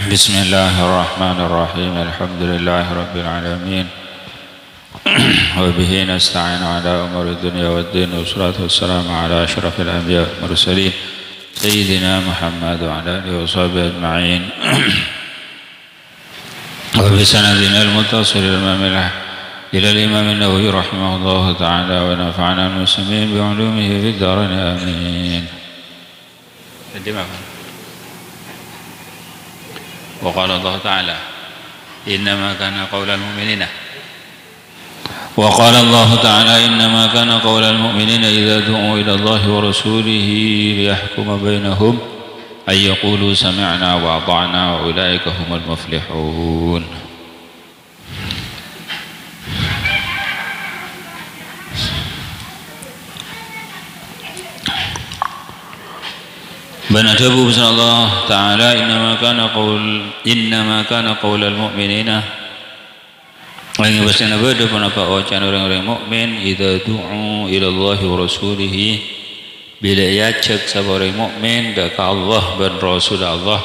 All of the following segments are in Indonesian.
بسم الله الرحمن الرحيم الحمد لله رب العالمين وبه نستعين على أمور الدنيا والدين والصلاة والسلام على أشرف الأنبياء والمرسلين سيدنا محمد وعلى آله وصحبه أجمعين وبسندنا المتصل إلى الإمام النووي رحمه الله تعالى ونفعنا المسلمين بعلومه في الدارين آمين. وقال الله تعالى إنما كان قول المؤمنين إذا دعوا إلى الله ورسوله ليحكم بينهم أن يقولوا سمعنا وأطعنا وأولئك هم المفلحون. Banadabu Allah Ta'ala innama kana qaulal mu'minina Lagi bahasanya bada penapa wacan orang-orang mukmin idza du'u ila Allah wa rasulih bila yacak sabarang mukmin ka Allah dan Rasul Allah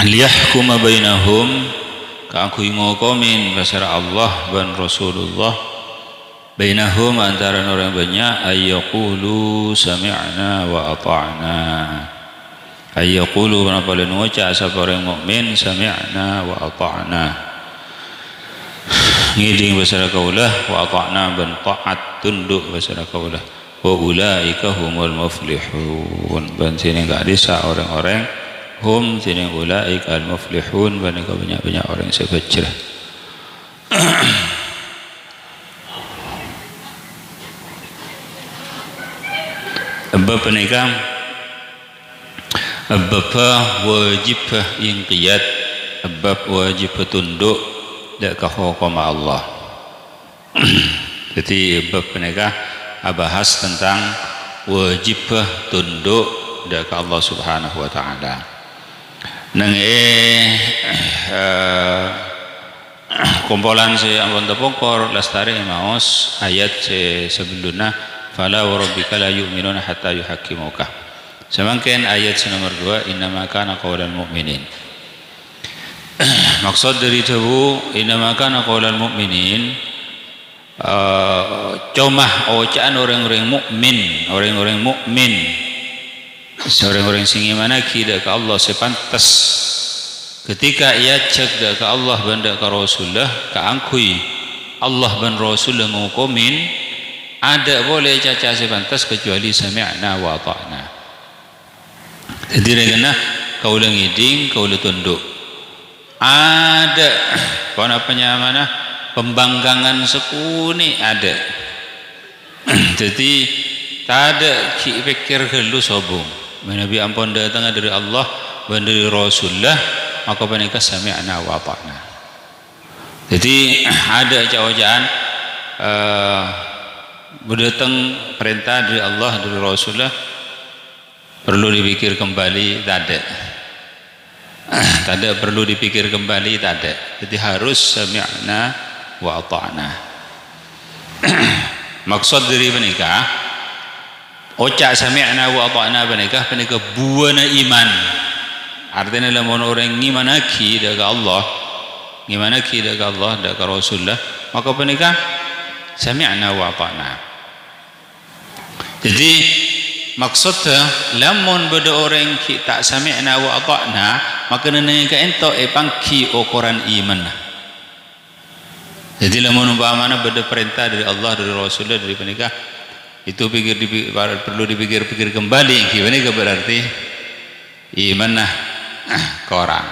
liyahkuma bainahum ka aku ngokomin basara Allah dan Rasulullah bainahum antara orang banyak ayyaqulu sami'na wa ata'na ayyaqulu kenapa lain ucap siapa orang mukmin sami'na wa ata'na ngiding basara kaulah wa ata'na dan ta'at tunduk basara kaulah wa ulaika humul muflihun dan sini enggak ada orang-orang hum sini ulaika al muflihun banyak orang sejahtera. Bab penikam bab wajib inqiyad bab wajib tunduk dekat hukum Allah. Jadi bab penikah bahas tentang wajib tunduk dekat Allah Subhanahu wa taala. Nang kumpulan si ampun tepokor lestari maos ayat sebelumnya fala wa rabbika la yu'minuna hatta yuhaqqimuka. Semakin ayat nomor 2 innama kana qaulal mu'minin. Maksud dari itu innama kana qaulal mu'minin cuma ucapan orang-orang mukmin, orang-orang sing iman ke Allah sepantas ketika ia cek ke Allah dan ke Rasulullah keangkui Allah dan Rasulullah menghukumin ada boleh caca sepantas kecuali sami'na wa ta'na. Jadi dengan kaulah ngiding kaulah tunduk ada mana pembangkangan sekuni ada. Jadi tak ada pikir gelu sobong Nabi ampun datang dari Allah dan dari Rasulullah maka mereka sami'na wa ta'na. Jadi ada cawajaan berdatang perintah dari Allah dari Rasulullah perlu dipikir kembali tak ada perlu dipikir kembali tak ada. Jadi harus sami'na wa ata'na. Maksud dari menikah ucap sami'na wa ata'na menikah buana iman. Artinya lamun orang ngimanaki dari Allah dari Rasulullah maka menikah sami'na wa ata'na. Jadi maksudnya lamun beda orang tak sami'na wa ata'na maka neneng ka ento pangki ukuran iman. Jadi lamun umpamana beda perintah dari Allah dari Rasulullah dari penikah itu perlu dipikir-pikir kembali gimana berarti iman ke orang.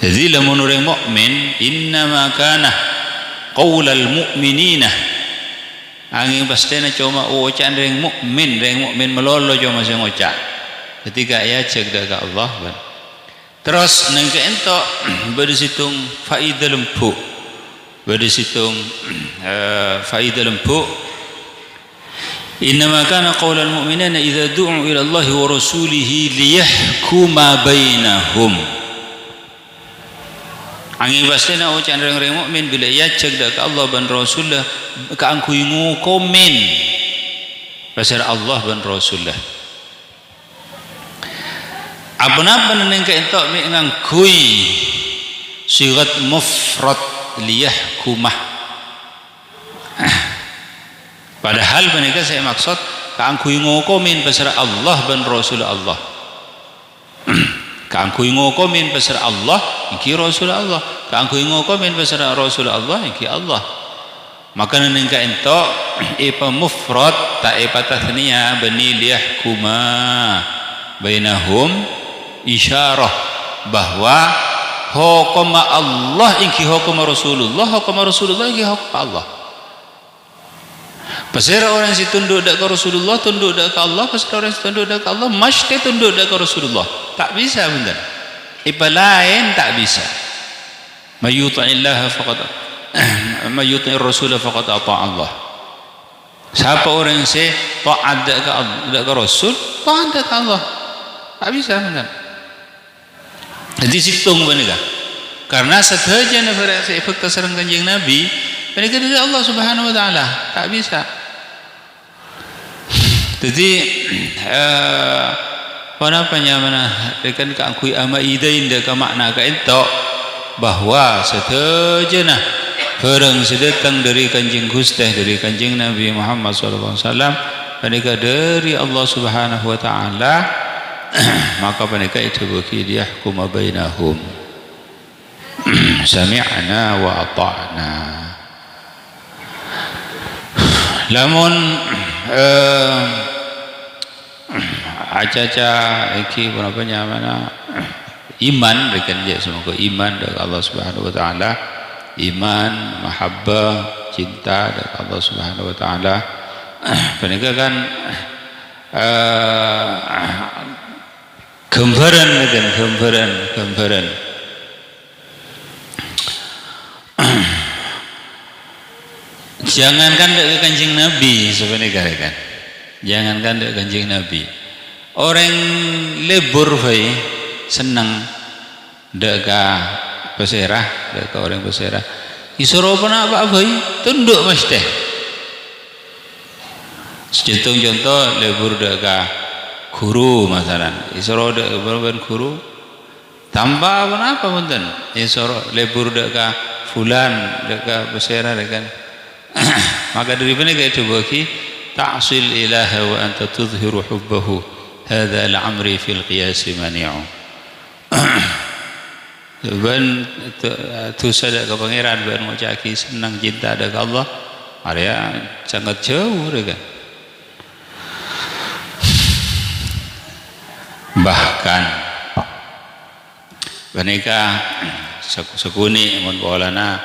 Jadi lamun orang mukmin innama kana qaulal mu'minina angin pastinya cuma ucapan orang mukmin melolo cuma sing ucap ketika ia cek dekat Allah terus nang ke ento bersitung faedah lempu innama kana qaulal mu'minina idza du'u ila Allah wa rasulih liyahkuma bainahum angin pastinya ucapan orang-orang mukmin bila ia cek dekat Allah dan Rasulullah keangkui ngukomin pasal Allah dan Rasulullah apa-apa neng ka entok mi ngangkui sigat mufrad liyahkumah. Padahal mereka saya maksud kaangkui ngokomin pasal Allah dan Rasul Allah. Kaangkui ngokomin pasal Allah iki Rasul Allah. Kaangkui ngokomin pasal Rasul Allah iki Allah. Maka neng ka entok ipa mufrad ta ipa tathniya bani liyahkumah bainahum isyarah bahwa hukum Allah iki hukum Rasulullah iki hukum Allah. Pasal orang si tunduk dak ke Rasulullah, tunduk dak ke Allah. Pasal orang si tunduk dak ke Allah, mesti tunduk dak ke Rasulullah. Tak bisa benar. Ipa lain tak bisa. Mayyuti'illah faqad mayyuti'ir Rasul faqad ata Allah. Siapa orang si taat dak ke Rasul, taat dak ke Allah. Tak bisa benar. Jadi situng benar. Karena sahaja nafara si fakta sareng kanjeng Nabi, mereka dari Allah Subhanahu wa taala, tak bisa. Jadi panapanya mana rekan ka akui ama idain dah ka makna ka entok bahwa setajana barang sedatang dari kanjeng Gusti dari kanjeng Nabi Muhammad sallallahu alaihi wasallam mereka dari Allah Subhanahu wa taala maka mereka itu bagi dia hukum bainahum sami'na wa ata'na. Lamun acaca iki berapa mana iman rekan dia semoga iman dari Allah Subhanahu wa taala, iman mahabbah cinta dari Allah Subhanahu wa taala. Mereka kan gambaran kan gambaran jangankan dari kanjeng Nabi sebenarnya kan, jangankan dari kanjeng Nabi, orang lebur bayi senang deka peserah, deka orang peserah, isoro pernah apa bayi tunduk mesti. Contoh lebur deka guru masalah, isoro deka berben guru, tambah apa punten, isoro lebur deka fulan deka peserah dekan. Maka dari mana kita bagi ta'sil ilaha wa anta tudhiru hubbahu hadha al-amri fil qiyas mani'u. Ben tu sada ke pangeran ben ngucaki senang cinta ada ke Allah area sangat jauh kan. Bahkan mereka sekuni mun bolana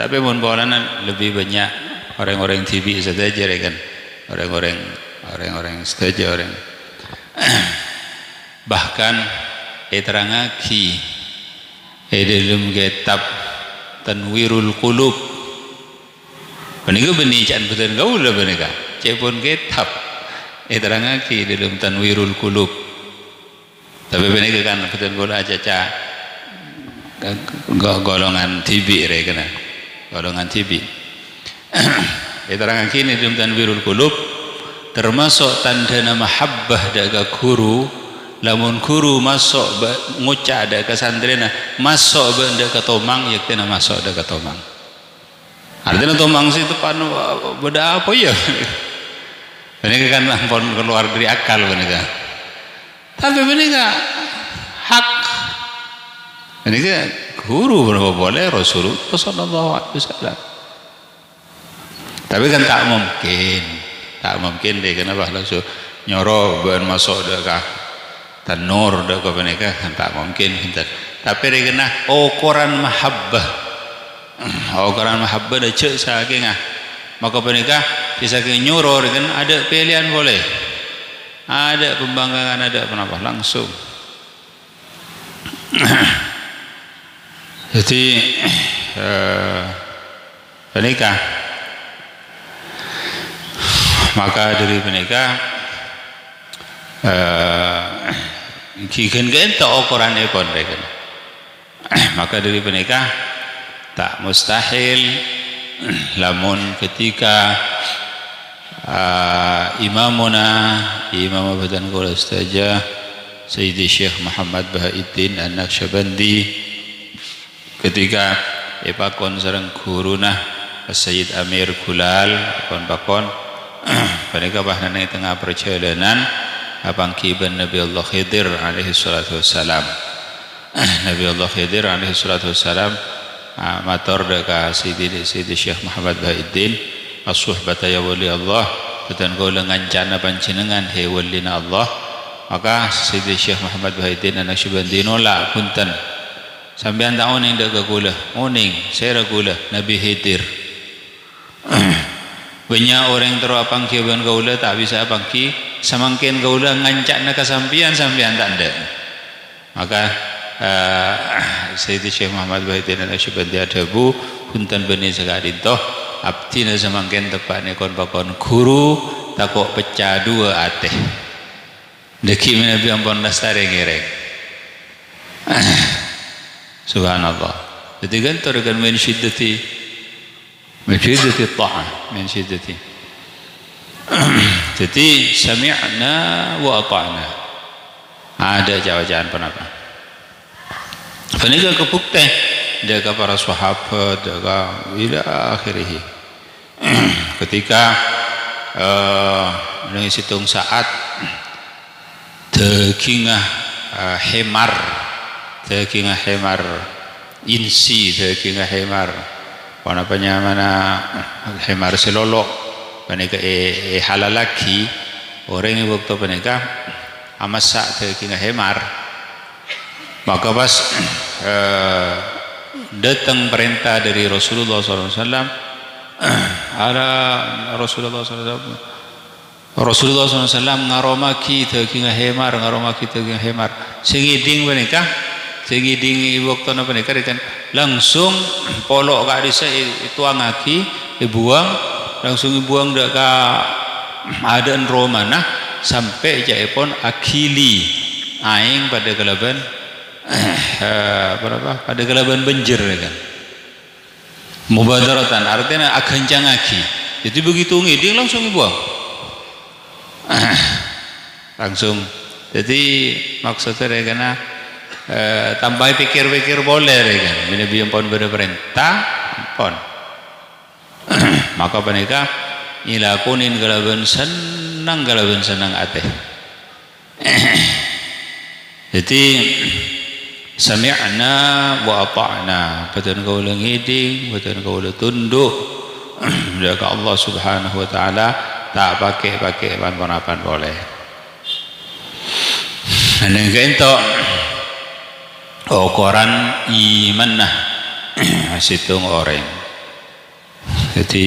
tapi mun bolana lebih banyak orang-orang TV saja kan, orang-orang saja orang bahkan terangaki dalam kitab Tanwirul Qulub benika benih can betul gaul lah benika cepon kitab terangaki dalam Tanwirul Qulub tapi benika kan betul gaul aja golongan TV kan golongan TV. Diterangkan ini dalam Tanwirul Qulub termasuk tanda mahabbah daga guru, lamun guru masuk ngucap daga santrena masuk daga tomang yakti nama masuk daga tomang. Artinya tomang itu panu beda apa ya? Ini kan ampun keluar dari akal benika. Tapi benika hak. Ini kan guru berapa boleh Rasulullah sallallahu alaihi wasallam. Tapi kan tak mungkin deh kenapa langsung nyoro ben masuk dekat tanur dekat mereka kan tak mungkin. Tapi dia kena ukuran mahabbah dah cek saking maka mereka bisa nyoro kan ada pilihan boleh, ada pembangkangan ada kenapa langsung. Jadi menikah maka dari menikah kiken tak ukuran ekon mereka maka dari menikah tak mustahil lamun ketika imam Abadan Qura saja Sayyidi Syekh Muhammad Bahaiddin An-Naqsyabandi ketika ipakon sareng guruna Sayyid Amir Gulal pakon panika bahnana tengah perjalanan apangki ben Nabi Allah Khidir alaihi salatu wassalam. Nabi Allah Khidir alaihi salatu wassalam matur deka Sayyidi Syekh Muhammad Bahaiddin as-suhbata ya wali Allah ketan kula ngancana panjenengan he walina Allah. Maka Sayyidi Syekh Muhammad Bahaiddin An-Naqsyabandi nolak punten sampean taun ning dak kula muning sera kula Nabi Khidir. Banyak orang terapang kiban kaula tak bisa pangki samangkin kaula ngancakna kasampian sampean tak ada. Maka Sayyidi Syekh Muhammad Bahaiddin An-Naqsyabandi adabu punten beni sekali toh abdi na samangkin tepane kon pakon guru takok pecah dua ateh. Deki Nabi ampun lestari ngereng. Subhanallah. Jadi kan terkan min syiddati ta'ah min syiddati. Jadi sami'na wa ata'na. Ada jawaban penapa. Panika kebukti jaga para sahabat jaga ila akhirih. Ketika situng saat dagingah hemar insi dagingah hemar panapanya mana hemar selolok panika halal lagi orang yang waktu panika amasak dagingah hemar maka pas datang perintah dari Rasulullah SAW ada Rasulullah SAW ngaromaki daging hemar singiding menikah singiding waktu na menikah langsung polok ka disa ituangaki dibuang langsung dibuang dak ka adaan romana sampai jaipon akili aing pada kelaban pada kelaban banjir kan mubadaratan artinya agancangaki jadi begitu ngiding langsung dibuang langsung jadi maksudnya karena tambah pikir-pikir boleh kan Nabi ampun berperintah ampun maka panika ilakunin galaban senang ateh jadi sami'na wa ata'na betul kaula ngiding betul kaula tunduk jaga Allah Subhanahu wa taala tak pakai pan-pan boleh. Neng kento ukuran iman nah situng orang. Jadi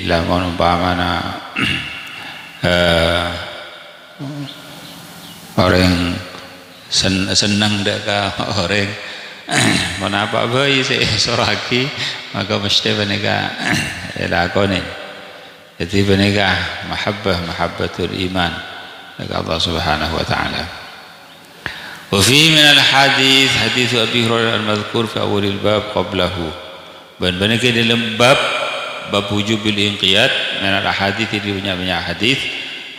lamun umpamana orang senang deka orang menapa bayi soraki maka mesti menika lakonin. Jadi menikah mahabbatul iman dengan Allah Subhanahu wa taala. Wa fi min al-hadits hadits Abi Hurairah al-madhkur fi awal al-bab qablahu. Dan menikah dalam bab wujubil inqiyad min al-hadits di banyak hadis.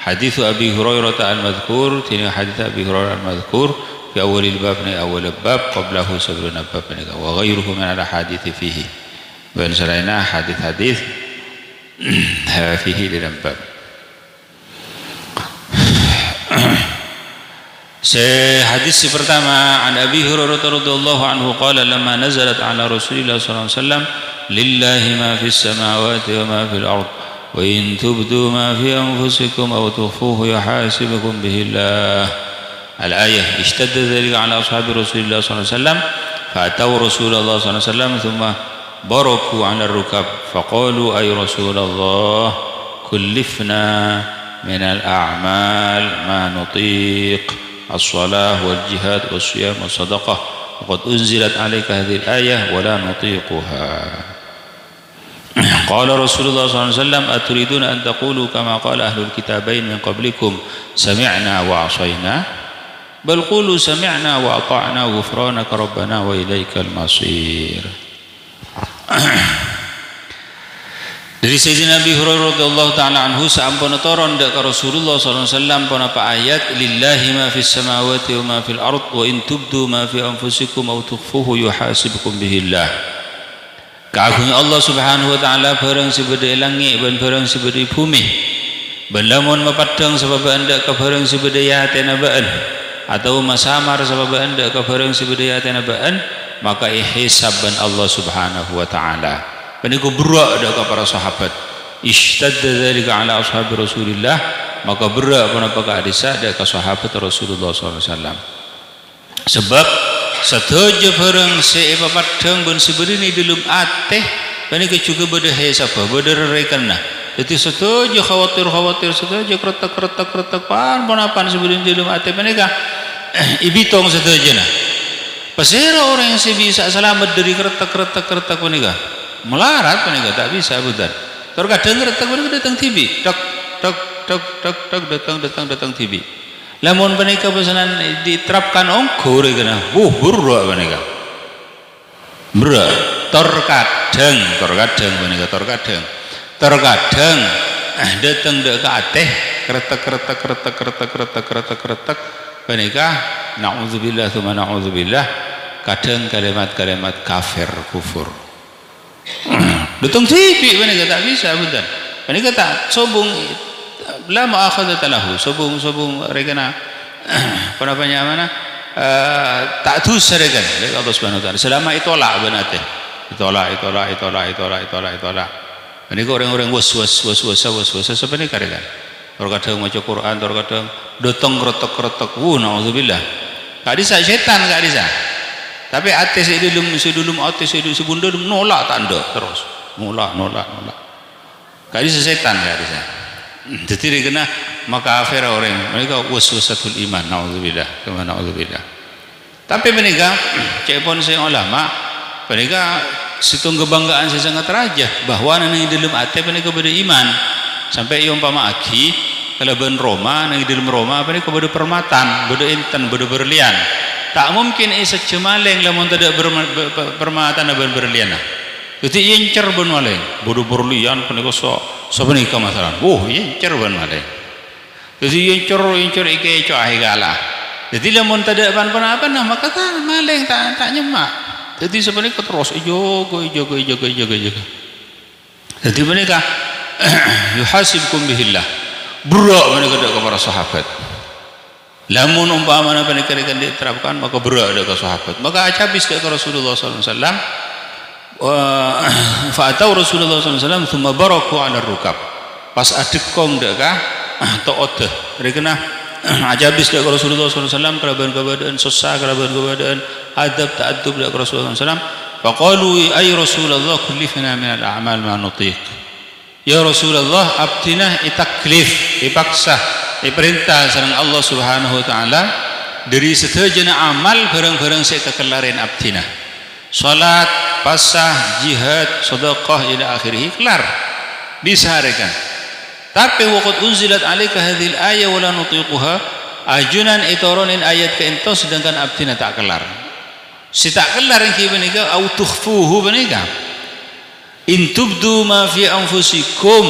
Hadits Abi Hurairah al-madhkur ini hadits Abi Hurairah al-madhkur fi awal al-bab ni awal al-bab qablahu sebelum bab menikah wa ghairuhu min al-hadits fihi. Dan selainnya hadis-hadis fihi dalam bab. Hadis pertama an Abi Hurairah radhiyallahu anhu qala lamma nazalat ala Rasulillah sallallahu alaihi wasallam lillahi ma fis samawati wa ma fil ard wa in tubdu ma fi anfusikum aw tukhfuhu yuhasibukum bihi Allah. Al-ayah ishtadda dhalika ala ashabi Rasulillah sallallahu alaihi wasallam fa ataw Rasulullah sallallahu alaihi wasallam thumma baraku ala rukab faqalu ay Rasulullah kullifna min al-a'mal ma nutiq as-salah wal jihad was siyam was sadaqah waqad unzilat alayka hadhihi al-ayah wa la nutiquha qala Rasulullah sallallahu alaihi wasallam aturiduna an taqulu kama qala ahlul kitabain min qablikum sami'na wa 'asayna bal qulu sami'na wa ata'na ghufranaka rabbana wa ilaikal masir. Dari Sayyidina Abi Hurairah radhiyallahu taala anhu sampun toron dak Rasulullah sallallahu alaihi wasallam pun apa ayat lillahi ma fis samawati wa ma fil ard wa in tubdu ma fi anfusikum aw tukhfuhu yuhasibukum bihillah. Kagungan Allah Subhanahu wa taala barang sibede langit ban barang sibede bumi. Ban lamun mapadang sebab anda ka barang sibede yatena baan atau masamar sebab anda ka barang sibede yatena baan maka ihsaban Allah Subhanahu wa taala. Paniku berak dak para sahabat. Ishtadda dzalika ala ashabi Rasulillah maka berak punapa ka hadisa dak sahabat Rasulullah sallallahu alaihi wasallam. Sebab satojo barang sepapadang ben seberini dalam ateh paniku juga beda hesapa beda rerekana. Jadi satojo khawatir satojo kretek pan ponapan seberini dalam ateh panika ibitong satojo na. Pasera orang yang bisa selamat dari kretek panika. Melarat panika tak bisa budan. Terkadang kretek panika datang tibi. Tok datang tibi. Lamun panika pesanan diterapkan ongkor kena. Buruk panika. Berat. Terkadang panika terkadang datang dek ke ateh kretek panika naudzubillah tsumma naudzubillah kadang kalimat-kalimat kafir kufur. Datang tipi panika tak bisa budan. Panika tak sobung la ma'akhadhat lahu sobung regana penapanya mana tak dosa regan oleh Allah Subhanahu wa taala selama itolak benate itolak panika orang-orang was-was sebenarnya regan terkadang maca Quran terkadang datang kretek naudzubillah gak bisa setan gak bisa tapi ate sedulum ate sebunda nolak tanda terus nolak gak bisa setan gak bisa. Jadi kena maka akhir orang mereka waswasatul iman naudzubillah kama naudzubillah. Tapi mereka cepon saya ulama mereka situng kebanggaan saya sangat raja bahwa nang dalam ate mereka beriman sampai umpama aki kalau ben Roma nang dalam Roma mereka beda permatan beda inten beda berlian tak mungkin sejemaleng lamun tidak permatan ben berlian. Jadi yencer ben maleng beda berlian mereka sebenarnya masalah. Yencer ban maleng. Jadi yencer ike coai galah. Jadi lamun tidak apa maka tak maleng tak nyemak. Jadi sebenarnya terus jaga. Jadi mereka yuhasibkum bihillah. Berak mereka dak kepada sahabat. Lamun umpama mereka diterapkan maka berak dak ke sahabat. Maka habis dak ke Rasulullah sallallahu alaihi wasallam fa'atau Rasulullah SAW thumma baraku ala rukab pas adekong dak kah ta'odah mereka ajabis dak Rasulullah SAW keraban-keraban susah keraban-keraban adab ta'adub dak Rasulullah SAW faqalu ay Rasulullah kullifna min al-a'mal ma nutiq ya Rasulullah abdina itaklif dipaksa diperintah sareng Allah Subhanahu wa taala dari sedajana amal barang-barang saya kekelarin abdina salat pasah jihad sedekah ila akhirih kelar bisa rekan tapi waqad unzilat alaika hadhil ayat wala nutiquha ajunan itoronin ayat ke ento sedangkan abdina tak kelar si tak kelar ki menika au tukhfuhu menika in tubdu ma fi anfusikum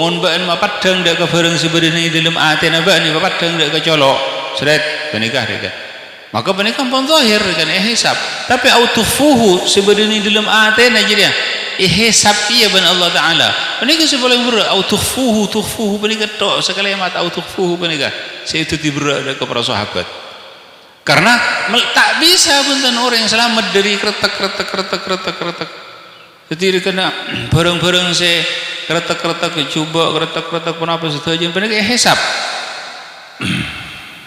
mun baan mapadang dak bareng sebenarnya dalam atena baan mapadang dak kecolok seret menika rekan maka menika pun zahir kan ihsab tapi autufuhu sebenarnya dalam atena jadi ihsab iya ban Allah taala menika sebelum berak autufuhu menika tok sekali mat autufuhu menika saya itu dibera kepada sahabat karena tak bisa punten orang yang selamat dari kretek jadi kena bareng-bareng saya kretek coba kretek pun apa saja menika ihsab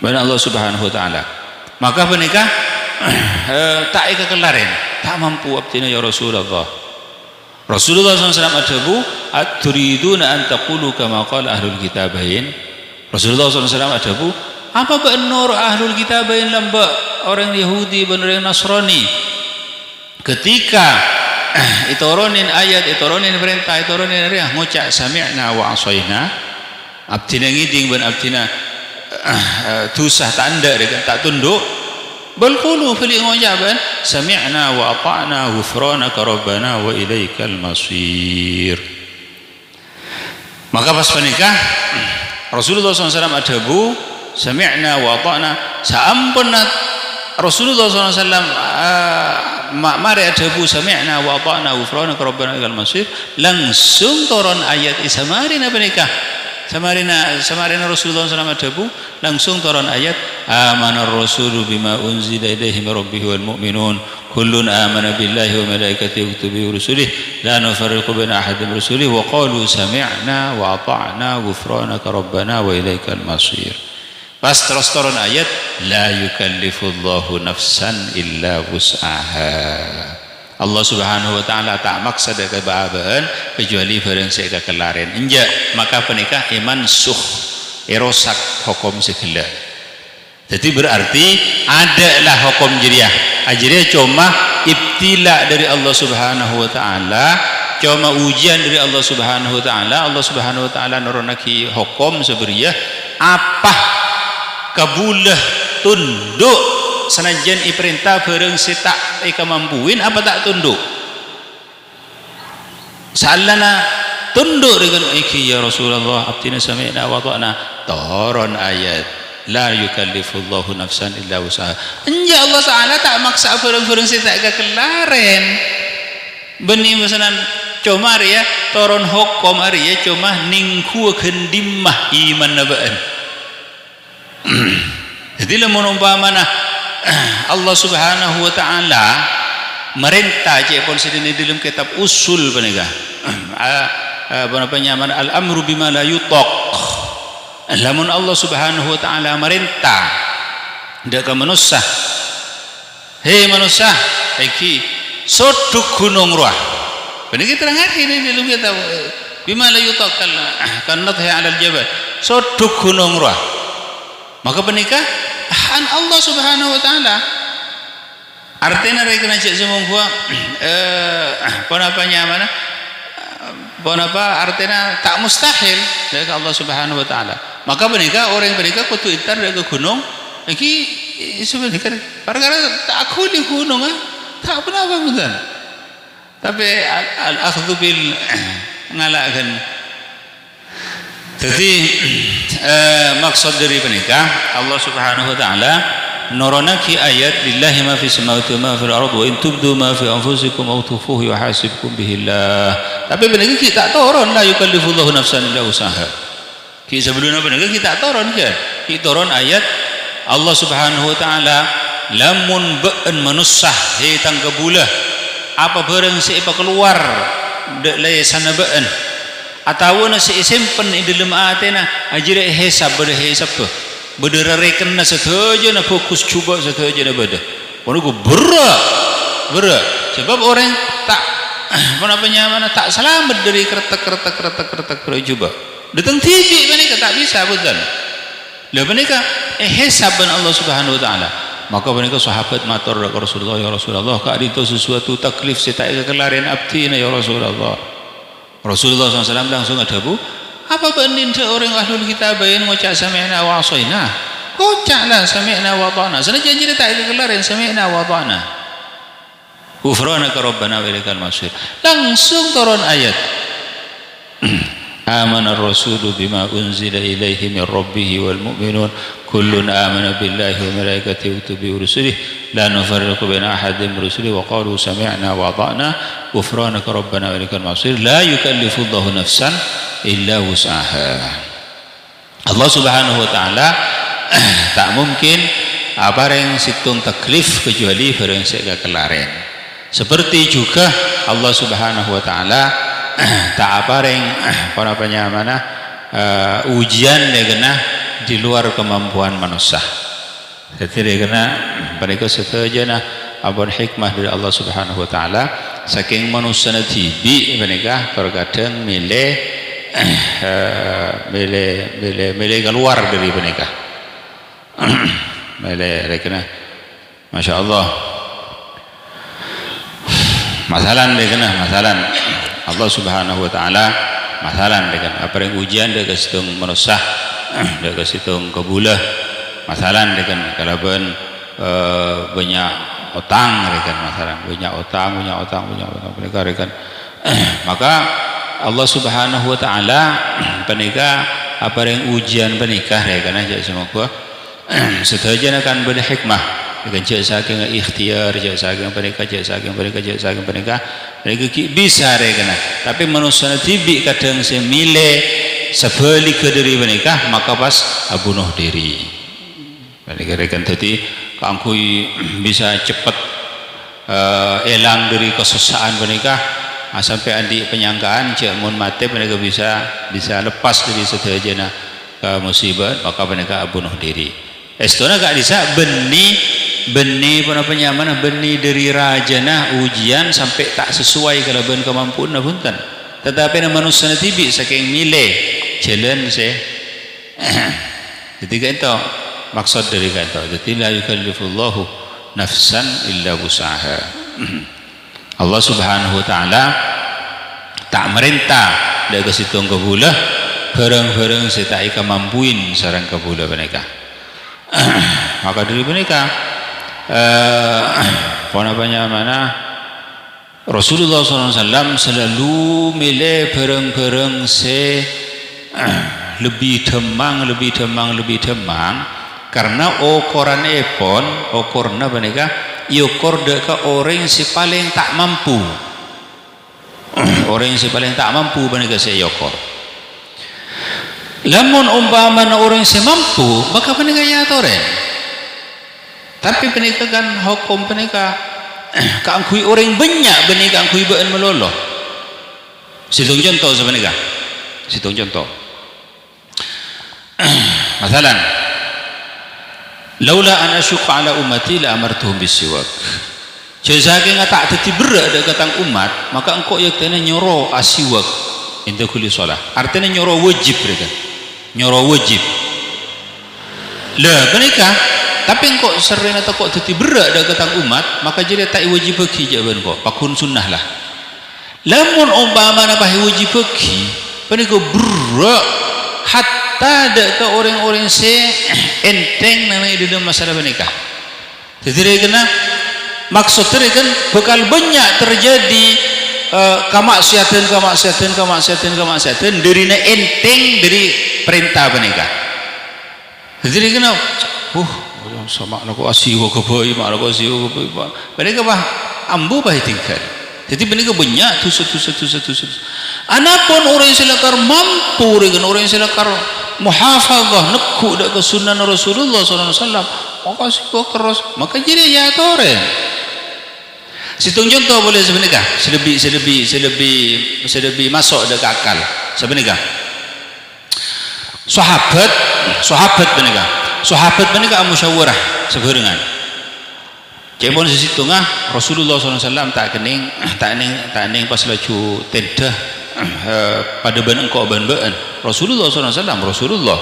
ban Allah Subhanahu wa taala. Maka menikah tak kekelarin tak mampu abdina ya Rasulullah SAW adabu turiduna an taqulu kama qala ahlul kitabain Rasulullah SAW adabu apa benar ahlul kitabain lamba orang Yahudi benar orang Nasrani ketika itoronin ayat itoronin perintah itoronin riah ngucap sami'na wa asaina abdina ngiding ban abdina tusah tanda dengan tak tunduk bal qulu fil ijaban sami'na wa ata'na ghufranaka rabbana wa ilaikal masir Maka pas menikah Rasulullah SAW adabu sami'na wa ata'na, sampun Rasulullah SAW mari adabu sami'na wa ata'na ghufranaka rabbana ilal masir, langsung turun ayat isamarina menikah samarina Rasulullah SAW adabu, langsung turun ayat amanar rasulu bima unzila ilaihi min rabbihi wal mu'minun kullun amana billahi wa malaikatihi wa kutubihi wa rusulihi la nufarriqu baina ahadin min rusulihi wa qalu sami'na wa ata'na ghufranaka rabbana wa ilaikal masir. Pas terus turun ayat la yukallifullahu nafsan illa wus'aha. Allah Subhanahu wa taala tak maksud kebabaan kecuali barang sing kelaren. Enjak maka penikah iman suh erosak hukum segala. Jadi berarti adalah hukum jariah. Ajriah cuma ibtila dari Allah Subhanahu wa taala, cuma ujian dari Allah Subhanahu wa taala. Allah Subhanahu wa taala nurunaki hukum seberia apa kabulah tunduk senajan iperintah bareng setak ika mampuin apa tak tunduk salana tunduk dengan iki ya Rasulullah abdina sami'na wa ta'na, turun ayat la yukallifullahu nafsan illa usaha. Enja Allah Ta'ala tak maksa bareng-bareng setak ika kelaren benih misalnya cuma ya turun hukum ya cuma ningku kendimah iman nabaan. Jadi lamun umpamana Allah Subhanahu wa taala merintah je pun sedene dalam kitab usul penegah apa namanya al-amru bima la yutaq. Lamun Allah Subhanahu wa taala merintah ndak ka manusia, hei manusia iki soduk gunung ruah peniki terangake ini dalam kitab bima la yutaq kan nadhi 'ala al-jabal soduk gunung ruah. Maka penikah an Allah Subhanahu wa taala artinya mereka najak semua apa artinya tak mustahil dari Allah Subhanahu wa taala. Maka penikah orang penikah kudu itar dari gunung iki sebenarnya perkara tak aku di gunung tak apa betul, tapi al-akhdhu bil ngalakkan. Jadi maksud dari penikah Allah Subhanahu wa taala nuronaki ayat lillahi ma fi samawati wa ma fil ardi wa in tubdu ma fi anfusikum aw tukhfuhu yuhasibkum bihi Allah. Tapi penikah kita turun la yukallifullahu nafsan illa usaha. Ki sebelumnya penikah kita turun kan? Kita turun ayat Allah Subhanahu wa taala lamun ba'an manussah he tanggabulah apa barang siapa keluar dak lay sana ba'an atau nasi simpen di dalam atena ajire hesab berdereken na setaja na fokus cuba setaja na beda menunggu berat sebab orang tak mana tak selamat dari kereta cuba datang TV mereka tak bisa betul lah mereka hesaban Allah Subhanahu wa taala. Maka mereka sahabat matur ke Rasulullah, ya Rasulullah kak itu sesuatu taklif saya tak kelarian abdina ya Rasulullah. Rasulullah SAW langsung adabu apa banding seorang ahlul kitabain ngucap sami'na wa asaina, kocaklah sami'na wa ta'na senajan jadi tak kelarin sami'na wa ta'na ghufranaka rabbana wa ilaikal masir, langsung turun ayat amana ar-rasulu bima unzila ilaihi min rabbih wal mu'minun kullun amana billahi wa malaikatihi wa kutubihi wa rusulihi la nufarriqu baina ahadin min rusulihi wa qalu sami'na wa ata'na ghufranaka rabbana wa ilaikal masir la yukallifullahu nafsan illa wus'aha. Allah Subhanahu wa taala tak mungkin apa yang situng taklif kecuali barang sega kelaren. Seperti juga Allah Subhanahu wa taala tak apa yang ujian dengan di luar kemampuan manusia. Jadi karena mereka setuju abon hikmah dari Allah Subhanahu wa taala saking manusia tibi mereka terkadang milih keluar dari mereka. Milih karena Masya Allah masalah Allah Subhanahu wa taala masalah dengan apa yang ujian dia kesitung manusia dia kesitung kebulah masalah dengan kalaban banyak utang rekan masalah banyak utang mereka rekan maka Allah Subhanahu wa taala penikah apa yang ujian penikah ya kan aja semoga setuju akan berhikmah dengan cek saking ikhtiar cek saking penikah mereka bisa ya kan tapi manusia tibi kadang semile sebalik ke diri menikah maka pas bunuh diri menikah kan tadi kangkui bisa cepat elang dari kesusahan menikah sampai andi penyangkaan cek mun mati mereka bisa lepas dari seterjana musibah maka mereka bunuh diri estona gak bisa benih penyamana benih dari rajana ujian sampai tak sesuai kalau ben kemampuan punten tetapi manusia tibi saking milih jalan se jadi itu maksud dari kata jadi la yukallifullahu nafsan illa wus'aha Allah Subhanahu wa taala tak merintah dari situ kebulah barang-barang setai kemampuin sarang kebulah mereka maka dari mereka mana Rasulullah SAW selalu milih barang-barang lebih temang karena ukuran epon ukurna mereka ukur deka orang si paling tak mampu mereka saya ukur lamun umpamana orang si mampu maka mereka ya toren tapi mereka kan hukum mereka keangkui orang banyak mereka angkui baan meloloh situng contoh sebenarnya situng contoh masalan laula an asyqa ala ummati la amartuhum bisiwak jazake tak teti berat dekat umat maka engkau yaktena nyoro asiwak inda kulli shalah artinya nyoro wajib mereka nyoro wajib lah mereka tapi engkau sering atau kok teti berat dekat umat maka jadi tak wajib bagi jawaban kau pakun sunnah lah lamun umpamana pahi wajib bagi mereka berat hatta ada ke orang-orang se enteng namanya di dalam masalah menikah jadi kena maksudnya kan bakal banyak terjadi kemaksiatan darinya enteng dari perintah menikah jadi kena sama aku asiwa kebayi mak aku asiwa kebayi mereka bah ambu bah tinggal jadi mereka banyak tusuk anapun orang yang silakar mampu dengan orang yang silakar muhafazah nekuk dak kesunan Rasulullah SAW maka siwa keras maka jadi ya tore situng contoh boleh sebenarnya selebih masuk dak akal sebenarnya sahabat benika sahabat benika musyawarah sebarengan cepon sisitu ngah Rasulullah SAW tak kening pas laju tenda pada ban engkau ban-ban Rasulullah SAW Rasulullah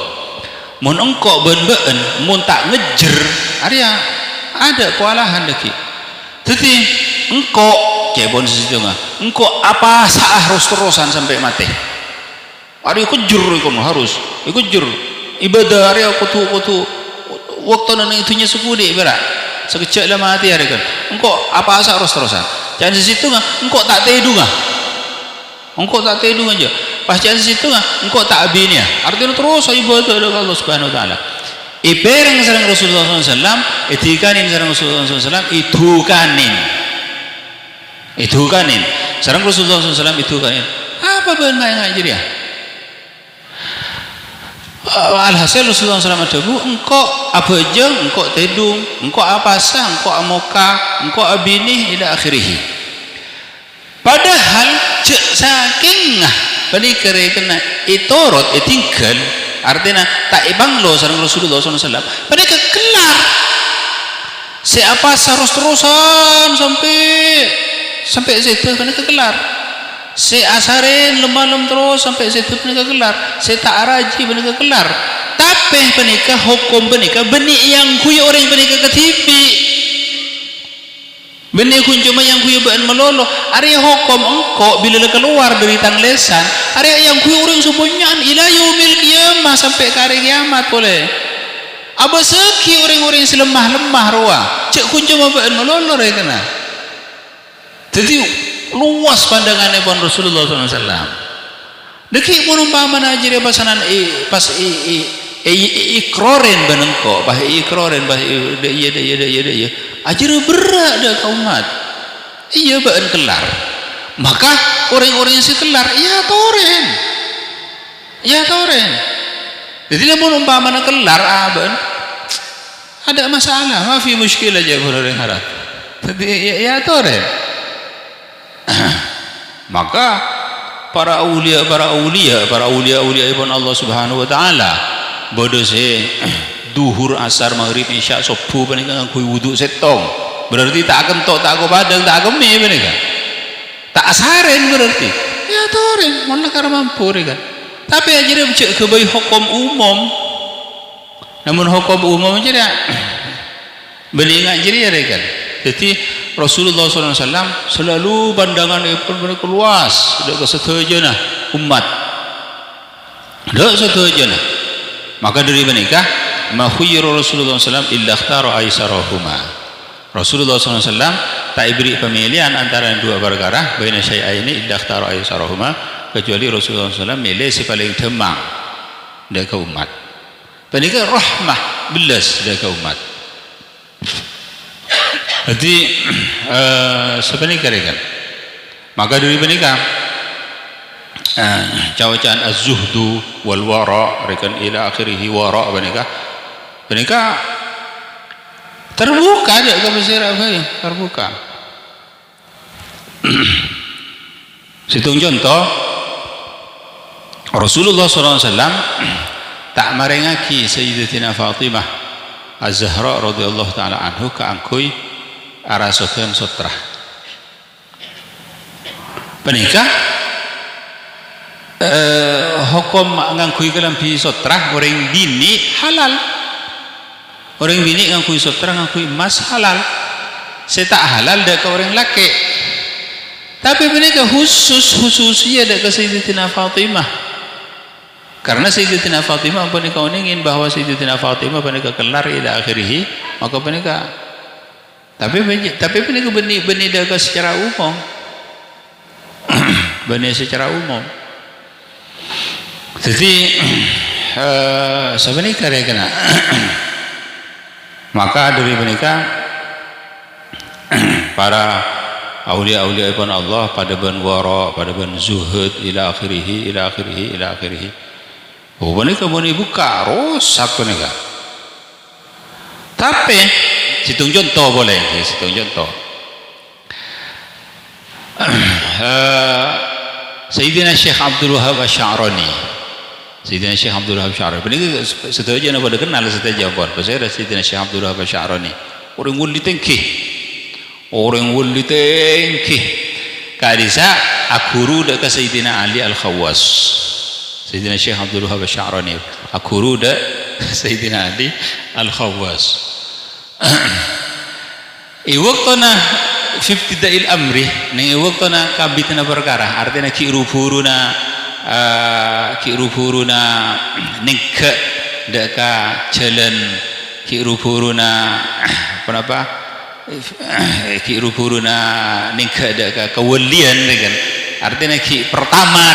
mun engkau ban-ban mun tak ngejer area ada kewalahan lagi jadi engkau cepon sisitu ngah engkau apa sah harus terusan sampai mati area kejer harus kejer ibadah area kutu waktu nana itunya sepudi berak sekejap lah mati ada kan engkau apa asa harus terusan jangan di situ ngah engkau tak tidur aja pas jangan di situ ngah engkau tak abinya artinya terus ibadah dengan Allah Subhanahu Wa Taala ipereng sareng Rasulullah SAW itikanin sareng Rasulullah SAW itukanin sareng Rasulullah SAW itukanin apa benar yang ngajar ya alhasil Rasulullah SAW adabu engkau apa aja engkau tedung engkau apa sah engkau amoka engkau abinih ila akhirih padahal cek saking panikere kena itorot itinggal artinya tak ibang lo sareng Rasulullah SAW panika kelar siapa harus terusan sampai situ panika kelar si asarin lem terus sampai situ penikah kelar si tak araji penikah kelar tapi penikah hukum penikah benih yang kuy orang penikah ketipi benih kun cuma yang kuy bahan melolo area hukum engkau bila keluar dari tanglesan area yang kuy orang semuanya ila yaumil qiyamah sampai ke hari kiamat boleh apa seki orang-orang selemah-lemah roa cek kun cuma bahan melolo ya kena jadi luas pandangannya pun Rasulullah SAW Deki mun umpamana jere basanan pas ikroren benengko bah ikroren bah iya ajere berak da ka umat iya baen kelar maka orang-orang yang si kelar iya toren jadi mun umpamana kelar aben ada masalah ma fi muskilah aja orang harap jadi ya toren maka para aulia ibn Allah Subhanahu wa taala bodoh se duhur asar maghrib isya subuh panika nganggo wudu setong berarti tak kentok tak go padang tak gemi panika tak asaren berarti ya toren mun karo mampu kan tapi aja cek kebai hukum umum namun hukum umum aja belingat jadi kan jadi Rasulullah SAW selalu pandangan pun luas dak kesetujana umat dak setuju maka dari menikah ma khuyira Rasulullah SAW illa ikhtara aisarahuma Rasulullah SAW tak beri pemilihan antara dua perkara baina syai'aini illa ikhtara aisarahuma kecuali Rasulullah SAW milih si paling demang dak umat menikah rahmah belas dak umat. Jadi sebenarnya kan maka dari menikah cawacaan az-zuhdu wal wara rekan ila akhirih wara menikah terbuka ada ke Mesir apa ya terbuka situng contoh Rasulullah SAW tak marengaki Sayyidatina Fatimah Az-Zahra radhiyallahu taala anhu kaangkui arasokeun sutra penikah hukum ngangkui kelampi sutra orang bini halal orang bini ngangkui sutra ngangkui emas halal saya tak halal dak ke orang laki tapi penikah khususnya dak ke Sayyidatina Fatimah karena Sayyidatina Fatimah penikah ingin bahwa Sayyidatina Fatimah penikah kelar ila akhirih maka penikah tapi penikah benih daga secara umum benih secara umum jadi sebenarnya karya kena maka dari menikah para aulia ibn Allah pada ben wara pada ben zuhud ila akhirih oh menikah benih buka rosak menikah tapi situng contoh boleh situng contoh Sayyidina Syekh Abdul Wahab Asy'arani ini setuju nak pada kenal setuju apa pasal Sayyidina Syekh Abdul Wahab Asy'arani orang wali tengki kadisa akuru dak Sayyidina Ali Al-Khawwas Sayyidina Syekh Abdul Wahab Asy'arani akuru dak Sayyidina Ali Al-Khawwas iwaktona 50 dail amri ning iwaktona kabitna perkara artinya kirupuruna nikah deka jalan kirupuruna kenapa kirupuruna nikah deka kewalian kan artinya ki pertama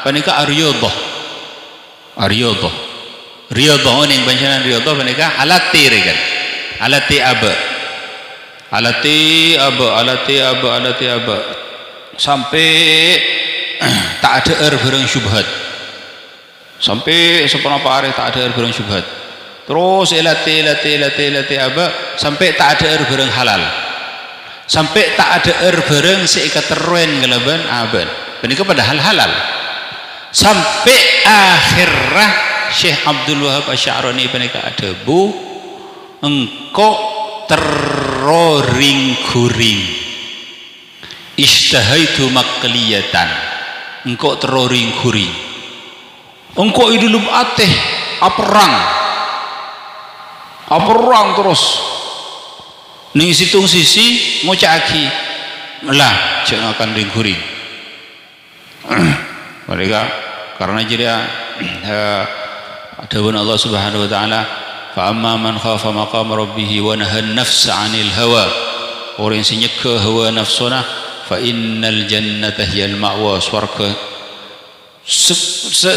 panika ariyadhah ning panjenengan riyadhah panika alati kan alati aba sampai tak ada barang syubhat sampai sepenapa hari tak ada barang syubhat terus elati aba sampai tak ada barang halal sampai tak ada barang seikat teruen ngelaban aban menika padahal halal sampai akhirah Syekh Abdul Wahab Asy'arani menika ada bu engkau terroring-guring ishtahaitu makliyatan engkau terroring-guring engkau idulub ateh aperang terus ning situng sisi ngocaki lah jangan akan ring-guring mereka karena jadi dawuh Allah Subhanahu wa taala fa amma man khafa maqama rabbih wa nahan nafsa 'anil hawa orang yang nyegah hawa nafsuna fa innal jannata hiyal ma'wa swarga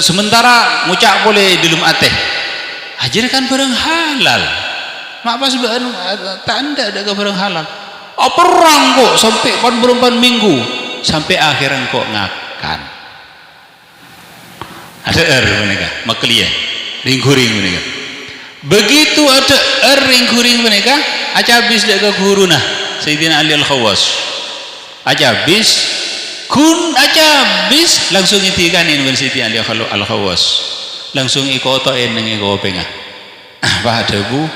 sementara ngucap boleh dilum ateh hajar kan barang halal mak pas tanda ada barang halal perang kok sampai berempat minggu sampai akhirnya kok ngakan ada mereka makliya ring-ring mereka begitu ada ring-ring mereka aja habis daga guru nah Sayyidina Ali Al-Khawas aja habis langsung itikanin dengan Sayyidina Ali Al-Khawas langsung ikotoin nang ikopengah apa ada bu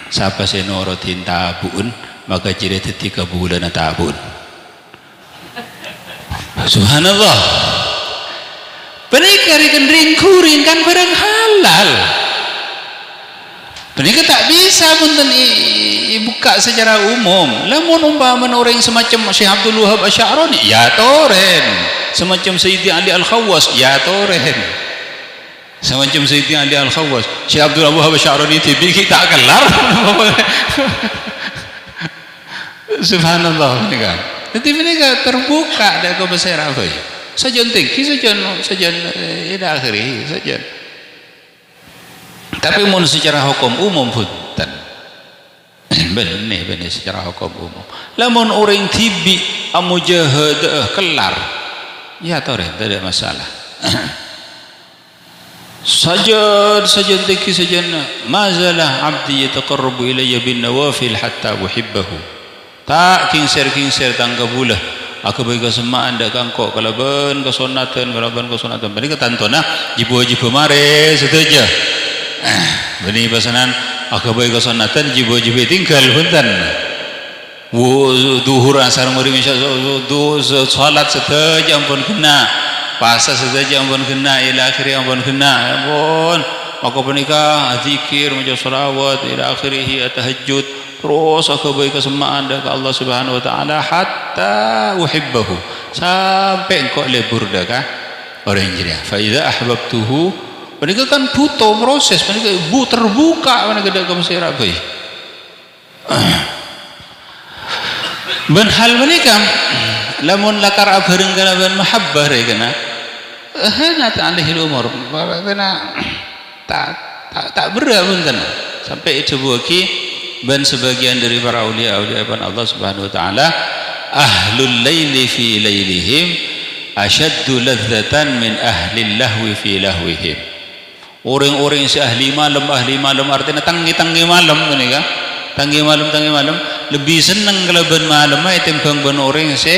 siapa senorotin tabun maka jadi 3 bulan tabun subhanallah penikarikan ring-kuring kan barang halal penikah tak bisa punten buka secara umum lamun umpama orang semacam Syekh Abdul Wahab Asy'arani ya toren semacam Sayyidina Ali Al-Khawas ya toren semacam Sayyidina Ali Al-Khawas Syekh Abdul Wahab Asy'arani tibi kita kelar subhanallah menikah jadi menikah terbuka dari kebesaran apa ya saja tinggi saja ila akhirih saja tapi mun secara hukum umum punten benih secara hukum umum lamun orang tibi amujahadah kelar ya toren tidak ada masalah saja tinggi saja mazalah abdi yataqarrabu ilayya bin nawafil hatta uhibbahu tak kingser tangga bulah aku bagi kesemaan dak kangkok kalaban kesunatan bani ketantona jibu mare setuju bani pasanan aku bagi kesunatan jibu tinggal punten duhur asar maghrib isya salat setuju ampun kena puasa setuju ampun kena ila akhir ampun kena ampun maka menikah zikir maca selawat ila akhirih tahajud terus aku bagi kesemaan dak Allah Subhanahu wa taala hatta uhibbahu sampai engkau lebur dak orang jadi fa idza ahbabtuhu menika kan butuh proses menika terbuka menika dak mesira bae ben hal menika lamun lakar abhareng kalaban mahabbah rekana hanat alaihi umur kena tak berat punten sampai itu buki dan sebagian dari para aulia Allah Subhanahu wa taala ahlul laili fi lailihim ashaddu ladzatan min ahli lahwi fi lahwihim orang-orang si ahli malam artinya tangi malam menika tangi malam lebih senang keleban malam ai timbang ben orang si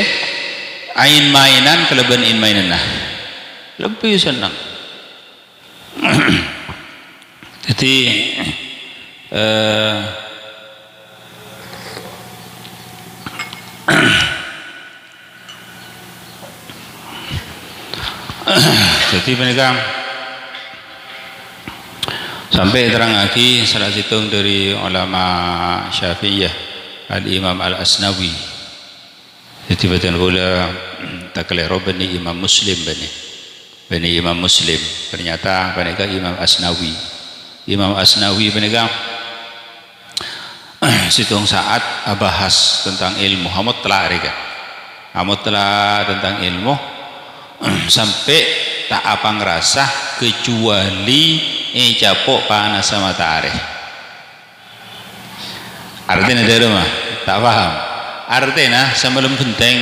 ain mainan keleban in mainan nah lebih senang jadi jadi mereka sampai terang lagi salah satu dari ulama Syafi'iyah Al-Imam Al-Asnawi jadi betul gula taklero bani Imam Muslim bani Imam Muslim ternyata mereka Imam Asnawi mereka situng saat bahas tentang ilmu hamut telah tentang ilmu sampai tak apa ngerasa kecuali capok panas matahari artinya dari rumah tak paham artinya semalam penting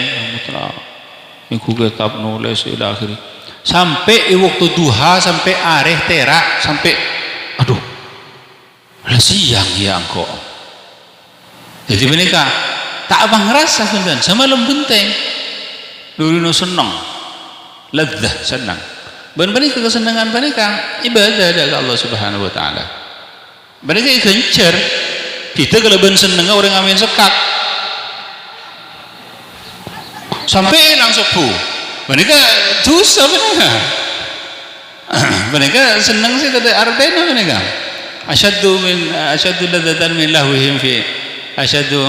minggu kitab nulis ila akhir sampai waktu duha sampai areh terak sampai aduh siang ya engkau jadi menikah tak apa ngerasa punten semalam penting dulu senang ladzah senang benar-benar kesenangan menikah ibadah dari Allah Subhanahu wa taala mereka gencer kita kalau ben seneng orang amin sekak sampai langsung mereka dosa mereka senang sih tadi artinya mereka asyaddu ladzatan min lahwihim fi asyaddu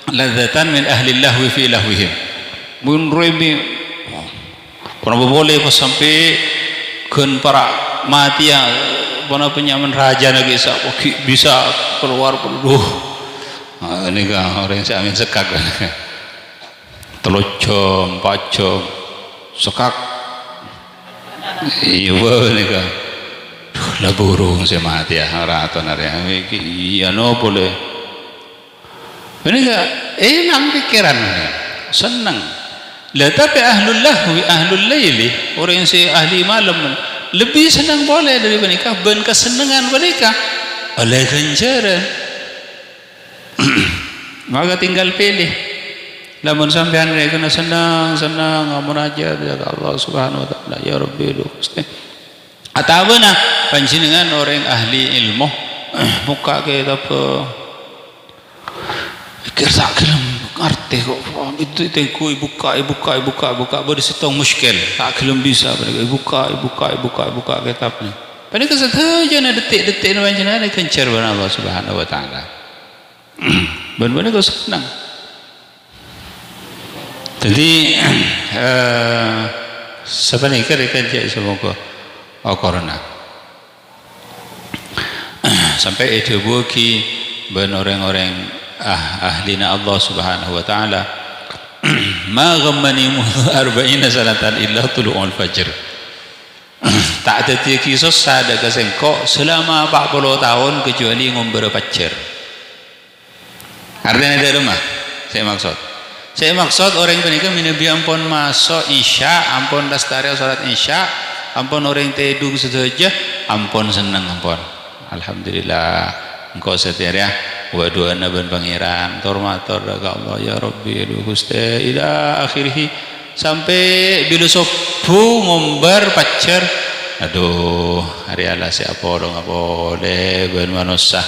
ladzatan min ahli lahwi fi lahwihim mun rebi pernah boleh pas sampai ken para mati ya pernah penyaman raja lagi bisa keluar ini kan orang yang amin sekak telur jam 4 jam sekak iya nika lah burung saya mati ya raton area iya no boleh ini enggak enak pikiran senang lah tapi ahlul lahwi ahlul laili orang yang ahli malam lebih senang boleh dari mereka ben kesenangan mereka oleh ganjaran maka tinggal pilih lamun sampean rek kena senang amun aja ya Allah Subhanahu wa taala ya Rabbi Gusti atawana panjenengan orang ahli ilmu muka kita apa pikir tak gelem ngerti kok itu tengku buka baru setong muskil tak gelem bisa buka kitabnya pada kesadaran na detik-detik panjenengan kencar barang Allah Subhanahu wa taala benar-benar kau senang jadi sebenarnya mereka jadi semoga corona sampai itu buki ben orang-orang ahlina Allah Subhanahu wa taala ma ghammani 40 sanatan illa tulu'ul fajr tak ada kisah sada kesengkok selama 40 tahun kecuali ngombor fajar artinya dari rumah saya maksud orang penikah minabi ampun masuk isya ampun lestari salat isya ampun orang tedung saja ampun senang ampun alhamdulillah engkau setia ya wa doa naban pangeran tormator daga Allah ya Rabbi Gusti ila akhirih sampai bila subuh ngombar pacar aduh hari ala siapa orang apa boleh ben manusia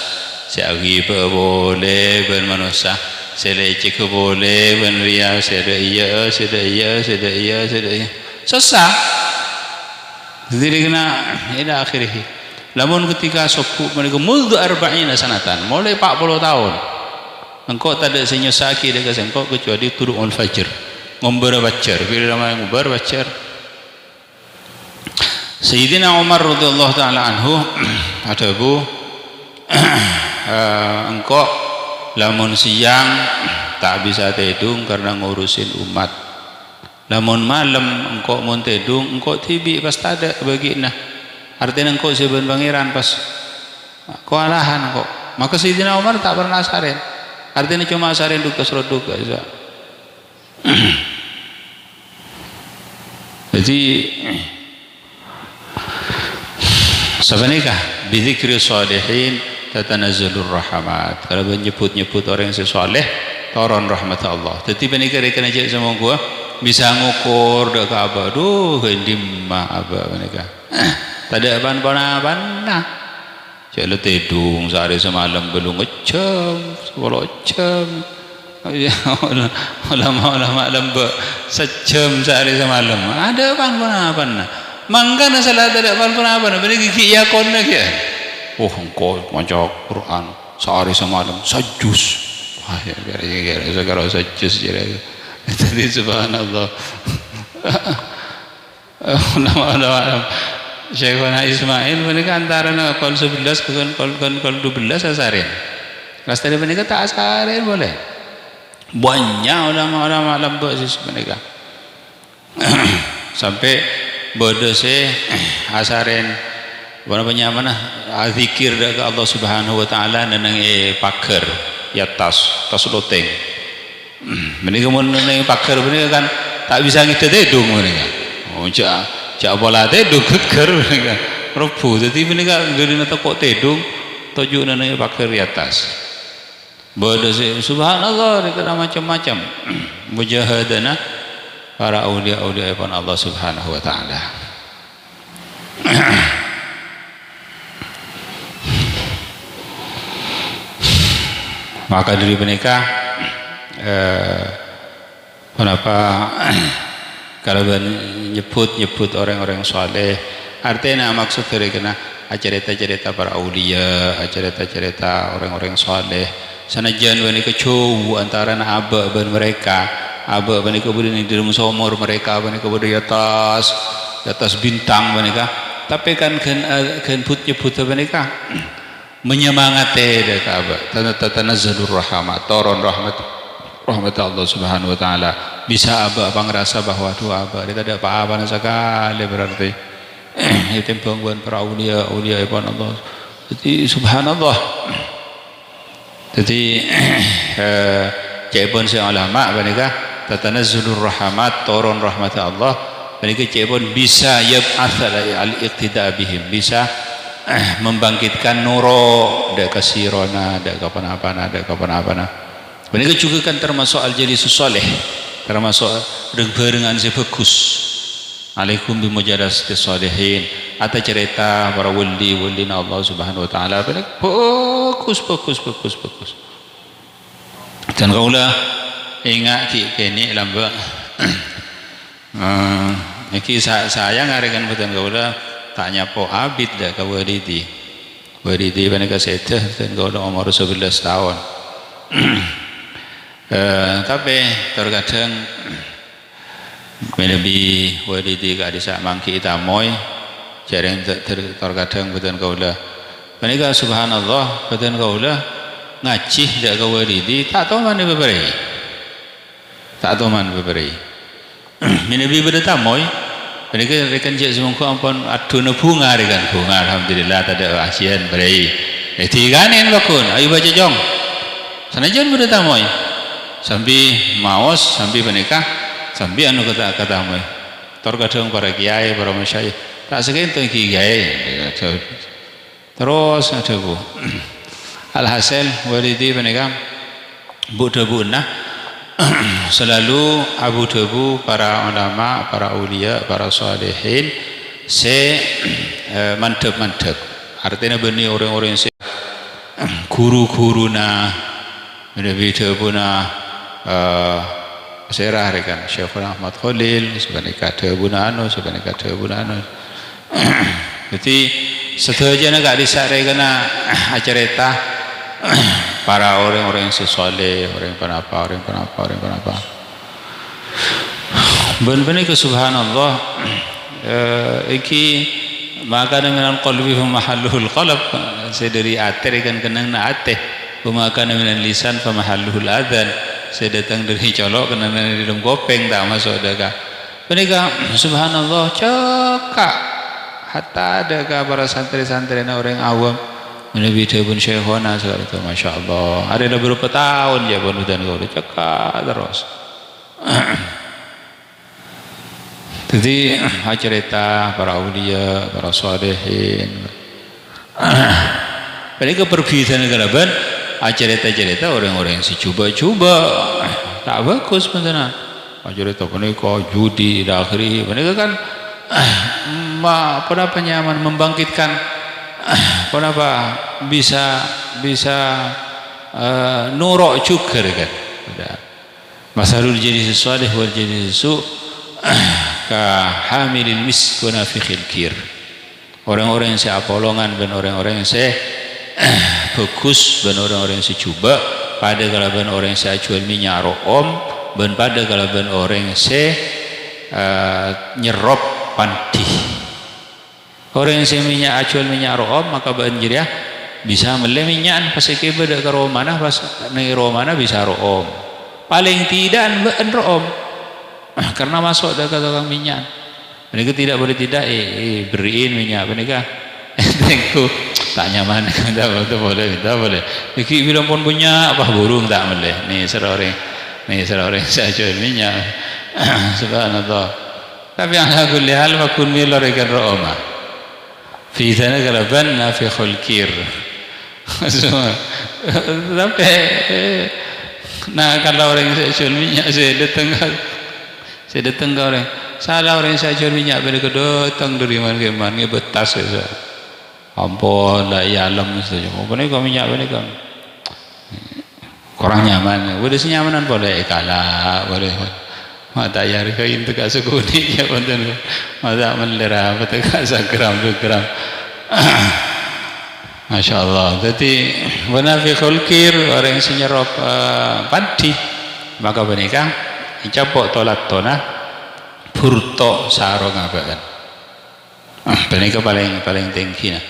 si agi boleh ben manusia selecek boleh ben ria seda iya susah jadi kena ila akhirih lamun ketika subuh mereka muldu 40 sanatan mulai 40 tahun engkau tak ada senyusaki dekat engkau kecuali tulu'ul fajr ngombor fajar bila nama ngombor fajar Sayyidina Umar radhiyallahu taala anhu ada bu engkau lamun siang tak bisa tidur karena ngurusin umat lamun malam engkau mau tidur engkau tibi pas tak ada bagi nah artinya engkau sebenarnya pangeran pas kewalahan engkau maka Sayyidina Umar tak pernah asarin artinya cuma asarin duka surat duka jadi sebenarnya bizikri sholihin tatanazzalur rahmat kalau menyebut-nyebut orang yang soleh turun rahmat Allah jadi penikah rekan aja sama gua bisa ngukur dak apa aduh gendimah apa penikah tak ada apa-apa nah jadi tidung sehari semalam belum ngecam 10 jam ulama lembek sejam sehari semalam ada apa-apa nah mangga salah ada apa-apa beri gigi ya kon lagi oh engkau maca Quran sehari semalam sajus wah ya biar sekarang sajus jadi subhanallah ulama Syekhuna Ismail mereka antara kol 11 kol 12 asarin kelas tadi mereka tak asarin boleh banyak ulama-ulama lembek sih mereka sampai bodoh sih asarin banyak mana zikir dari Allah Subhanahu wa taala nang pakar ya tas loteng mereka mau nang pakar mereka kan tak bisa ngidedung mereka oh jak bola tedung keker mereka rubuh jadi mereka dari nata kok tedung tujuh nang pakar di atas bodoh sih subhanallah mereka macam-macam mujahadana para aulia-aulia Allah Subhanahu wa taala maka dari menikah kenapa kalau nyebut orang-orang soleh artinya maksud dari kena cerita-cerita para aulia cerita-cerita orang-orang soleh sanajan menikah jauh antara abah dan mereka abah menikah berdiri di dalam sumur mereka menikah berdiri di atas bintang menikah tapi kan nyebut menikah menyemangati dekat abah tanazzalur rahmat turun rahmat Allah Subhanahu wa taala bisa abah ngerasa bahwa doa abah dia tidak apa-apa sekali berarti tembang para aulia ibn Allah. Jadi subhanallah. Jadi cebon si ulama menika tatanazzulur rahmat, turun rahmat Allah menika cebon bisa yab'ats al-iqtida bihim, bisa membangkitkan nuro dak kasirona dak kapan-apa. Menika juga kan termasuk al-jalisus saleh, termasuk barengan si bagus. Alaikum bimujadasatis salihin, atau cerita para wali Allah Subhanahu wa taala bagus. Dan kaulah ingat kini lamba iki saya ngarekan betul kaulah tanya po abid dah ka waridi panika seteh dan kaulah umur 11 tahun. Tapi terkadang menebi waridi ka disa mangki tamoy jarang terkadang betul kaulah menika subhanallah betul kaulah ngaji dak ka waridi tak tahu mana beberei menebi beda tamoy menika rekan je semua ampun aduna bunga rekan bunga alhamdulillah tak ada asian berei tiganen bakun ayo baca jong sanajan beda tamoy sambil maos sambil menikah sambil anu kata moy terkadang para kiai para masyayikh tak sekian kiai terus ada bu alhasil walidi menikah bu nah selalu abu debu para ulama para aulia para salihin mantep artinya benih orang-orang yang guru-guruna lebih debuna serah rekan Syekh Ahmad Khalil sebagai debuna anu jadi setujunya gak disare kena acarita para orang-orang yang sesoleh orang penapa benar-benar ke subhanallah iki maka dengan qalbi fa mahalluhul qalb saya dari ate kan kenang na ate maka dengan lisan fa mahalluhul adzan saya datang dari colok kena di dalam gopeng tak masuk daga menika subhanallah cekak hatta ada para santri-santri orang awam menebi pun syekhona segala itu masya Allah ada beberapa tahun ya pun dan kau cekak terus jadi cerita para aulia para salihin mereka perbedaan kerabat cerita orang-orang yang coba tak bagus benar cerita mereka judi dan akhirnya mereka kan kenapa nyaman membangkitkan kenapa bisa nurok juga kan masalul jadi sesuatu wal jadi sesu ka hamilil misk wa nafikhil kir orang-orang yang seapolongan dan orang-orang yang bagus dan orang-orang yang secuba pada kalaban orang yang jual minyak room dan pada kalaban orang yang nyerop pandi orang yang minyak jual minyak room maka banjir ya bisa meleh minyak pas kebe dak karo mana pas ning romana bisa room paling tidak room karena masuk dak tukang minyak mereka tidak boleh tidak beriin minyak mereka tengku tak nyaman tidak boleh iki bilang pun punya apa burung tak boleh nih seroreng saya jual minyak subhanallah tapi ala kulli hal wa kun mil rekan roma fi sana kalaban nafikhul kir sampai nah kalau orang saya jual minyak saya datang ke orang salah orang saya jual minyak mereka datang dari mana betas saya ampun lah ya alam saja apa ni kau minyak apa ni kau kurang nyaman boleh senyamanan boleh kalah boleh mata yar kain tegak sekuni ya konten mata melera tegak segram Masya Allah jadi wanafiqul kir orang yang senyerop padi maka menikah capok tolat tona burto sarong apa kan menikah paling tinggi nah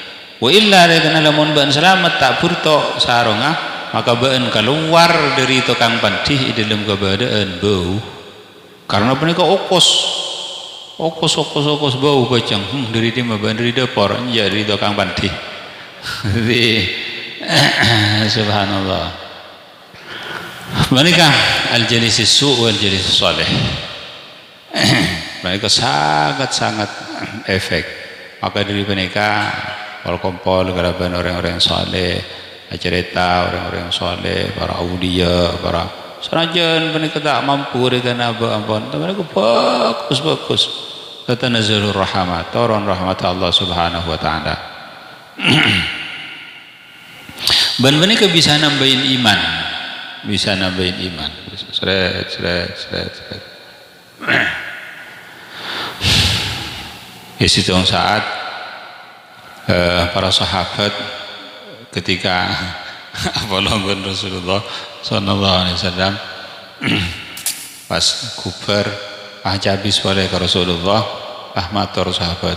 wa illa dengan lamun ban selamat tak burto sarunga maka ban keluar dari tukang pantih dalam keadaan bau karena menika okos okos bau bacang dari timah dari dapur jadi tukang pandi jadi subhanallah mereka al-jalis su' wal jalis salih mereka sangat efek maka dari mereka kalau kompol garapan orang-orang saleh cerita orang-orang saleh para aulia para sanajan mereka tak mampu dengan apa ampun mereka bagus tatanazalur rahmat turun rahmat Allah subhanahu wa ta'ala dan mereka bisa nambahin iman seret ya situ saat para sahabat ketika apalagi Rasulullah sallallahu alaihi wasallam pas kubar habis oleh Rasulullah matur sahabat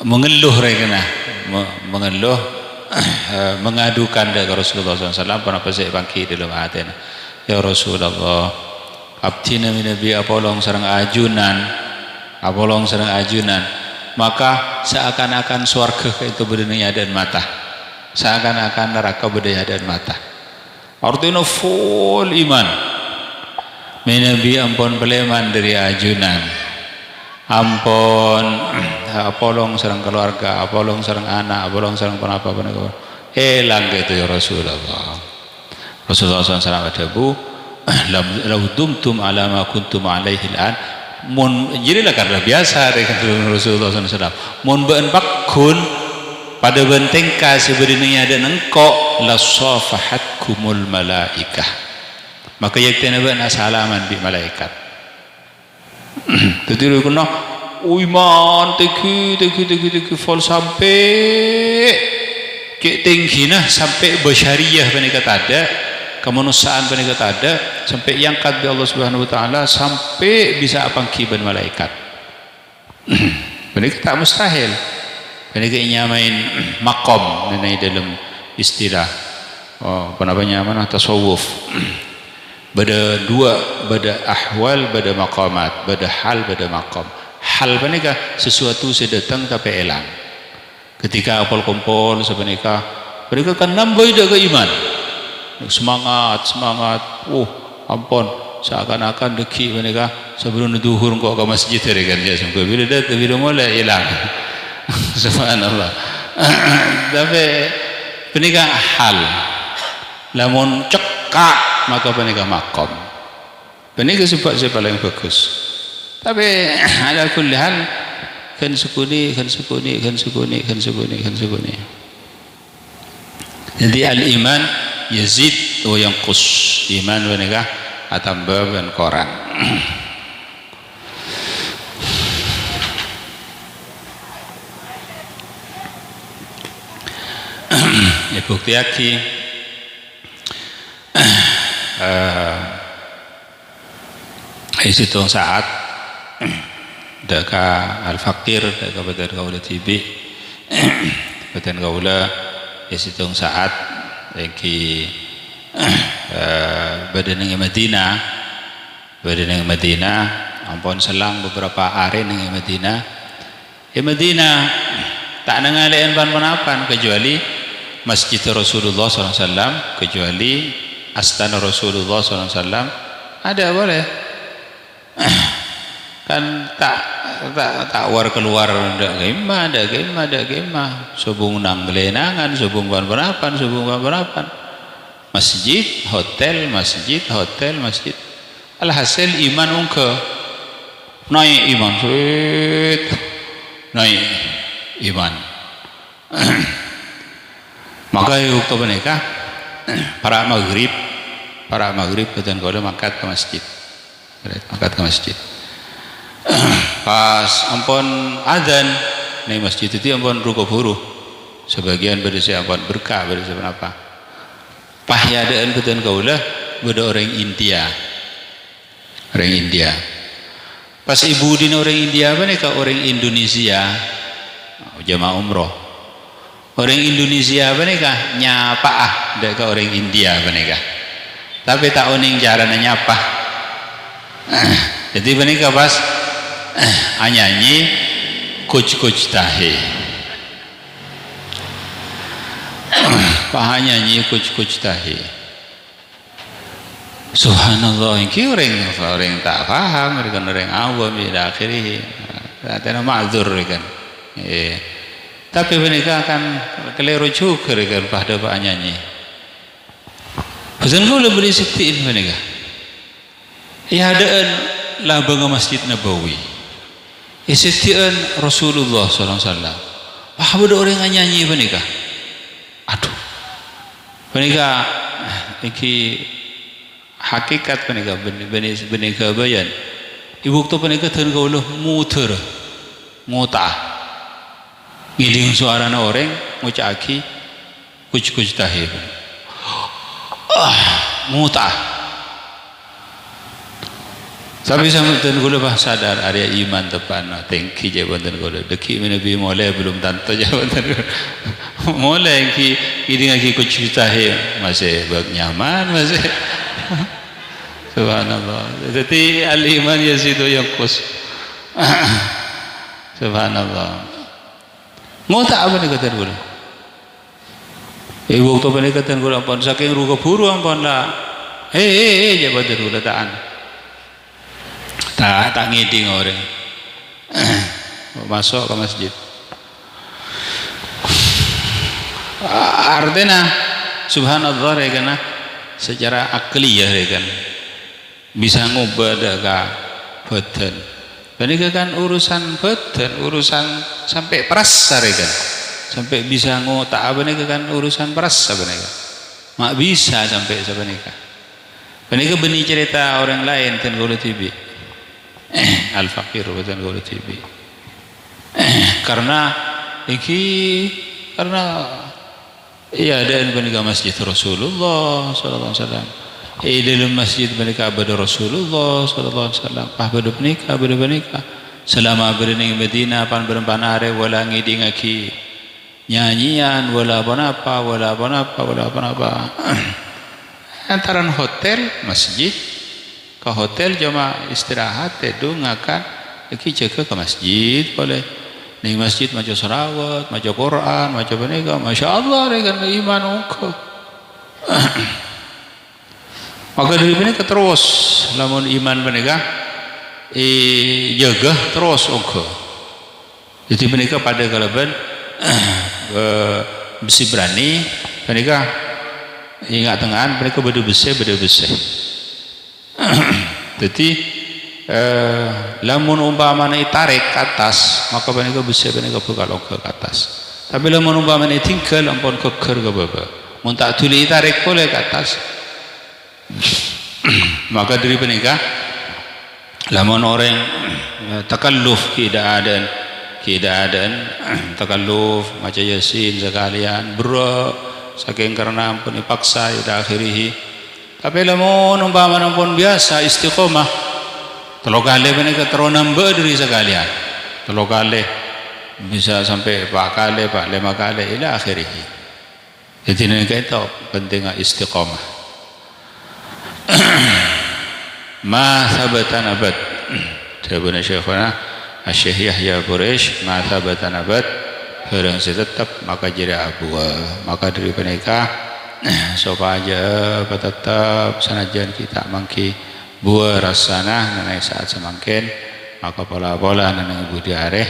mengeluh mengeluh mengadukan dari Rasulullah SAW pernah pasal bangki dalam hati ya Rasulullah abdina min nabi apolong sareng ajunan maka seakan-akan surga itu berdaya dan mata seakan-akan neraka berdaya dan mata artinya full iman min nabi ampun peleman dari ajunan ampun apolong sareng keluarga apolong sareng anak apolong sareng penapa elang gitu ya Rasulullah SAW adabu lau dumtum ala ma kuntum alaihi al'an mun jadilah karena biasa dengan Rasulullah SAW mun beun pakun pada bentengka sebenarnya ada engkau la safahatkumul malaikah maka yaktina beun salaman bi malaikat tetiru kuno iman teki fol sampai ke tinggi nah sampai basyariyah penekat ada kemanusiaan penekat ada sampai yang kat bi Allah Subhanahu wa taala sampai bisa apangkiban malaikat penekat tak mustahil penekat nyamain makom nenai dalam istilah penapanya mana tasawuf bada dua bada ahwal bada maqamat bada hal bada maqam hal panika sesuatu sedatang tapi elang ketika apal kompol sebenarnya mereka kan nambah ke iman semangat ampun seakan-akan deki mereka sebelum duhur kok ke masjid kan dia sampai bila dah bila mulai hilang subhanallah tapi penikah hal lamun cekak maka penikah makom penikah sebab saya paling bagus tapi ala kulli hal kan sukuni jadi al-iman yazid wa yanqus iman penikah atambah dan korang ya bukti aki isitung saat daka al-fakir daka badan kaula tibi badan kaula isitung saat lagi badan yang Madinah ampun selang beberapa hari yang Madinah tak nangalean pan-panapan kecuali Masjid Rasulullah SAW kecuali Astana Rasulullah SAW ada boleh kan tak war keluar ada gemah subung nang gelenangan subung pan-panapan masjid hotel alhasil iman ungke naik iman naik iman maka waktu menikah para maghrib betul kalau mangkat ke masjid pas ampun adzan di masjid itu ampun ruko buruh sebagian berdasi ampun berkah berdasi apa pahyadaan betul kaulah beda orang India pas ibu din orang India menikah orang Indonesia jamaah umroh orang Indonesia menikah nyapa dekat orang India menikah tapi tak uning cara nyapa jadi menikah pas anyanyi kuc tahe pahanyanyi kuc tahe. Subhanallah, ini orang tak paham, orang awam ila akhirih. Tena ma'dzur kan. Tapi mereka akan keliru juga kan pada pahanyanyi. Pesan kula beri setiin mereka. Ya adaan labang Masjid Nabawi. Setiin Rasulullah sallallahu alaihi wasallam. Wah, ada orang nyanyi mereka. Aduh. Mereka iki hakikat penega bayan ibu tu penega tergaulah muta ngiding suara orang ngucaki kuc tahir muta tapi sampai tergaulah bah sadar area iman tepan tengki jawaban tergaulah deki menabi mulai belum tanto jawaban tergaulah mulai ngiding lagi kuc tahir masih nyaman masih. Subhanallah. Jadi al-iman yazidu yanqus. Subhanallah. Ngota apa ni kata dulu? Ibu tu apa ni kata dulu? Ampun saking ruga buru ampun lah. Jabat dulu taan. Tak ngiding orang. Masuk ke masjid. Artinya subhanallah ya kan secara akliyah ya kan bisa ngubah daga badan. Ini kan urusan badan, urusan sampai perasa ya kan, sampai bisa ngotak apa nih kan urusan perasa apa nih kan, mak bisa sampai sebenarnya kan. Ini benih cerita orang lain kan Golo TV, Al Fakir kan Golo TV, karena iya ada benika masjid Rasulullah sallallahu alaihi wasallam. Dalam masjid benika abad Rasulullah sallallahu alaihi wasallam. Abad benika selama berada di Madinah pan berempanare wala ngidingaki nyanyian wala apa antaran hotel masjid ke hotel cuma istirahat teduh ngakan iki jaga ke masjid boleh. Di masjid maca selawat, maca Quran, maca benega, masya Allah dengan iman engkau. Maka dari benega terus, lamun iman benega, jaga terus engkau. Jadi benega pada kalaban besi berani, benega ingat tengahan, benega beda besi. Jadi lamun umpamane tarik ke atas maka benega bisa benega bekal ke atas tapi lamun umpamane tinggal ampun keker ke bawah mun tak tuli tarik boleh ke atas maka dari benega lamun orang takalluf keadaan takalluf maca yasin sekalian bro saking karena ampun dipaksa ila akhirih tapi lamun umpamane pun biasa istiqomah telo kali mereka teronambah dari sekalian telo kali bisa sampai 4 kali 5 kali ila akhirih. Jadi ini kita penting istiqamah. Ma thabatan abad jawabana syekhana Syekh Yahya Quraish ma thabatan abad barang tetap maka jadi abuah maka dari mereka supaya tetap sanajan kita mangki buah rasana nanai saat semangkin maka pola-pola nanai budi areh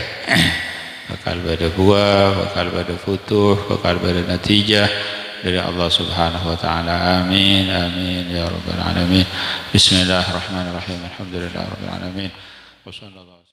bakal pada buah bakal pada futuh bakal pada natijah dari Allah subhanahu wa ta'ala amin amin ya rabbal alamin bismillahirrahmanirrahim alhamdulillah rabbil alamin wa sallallahu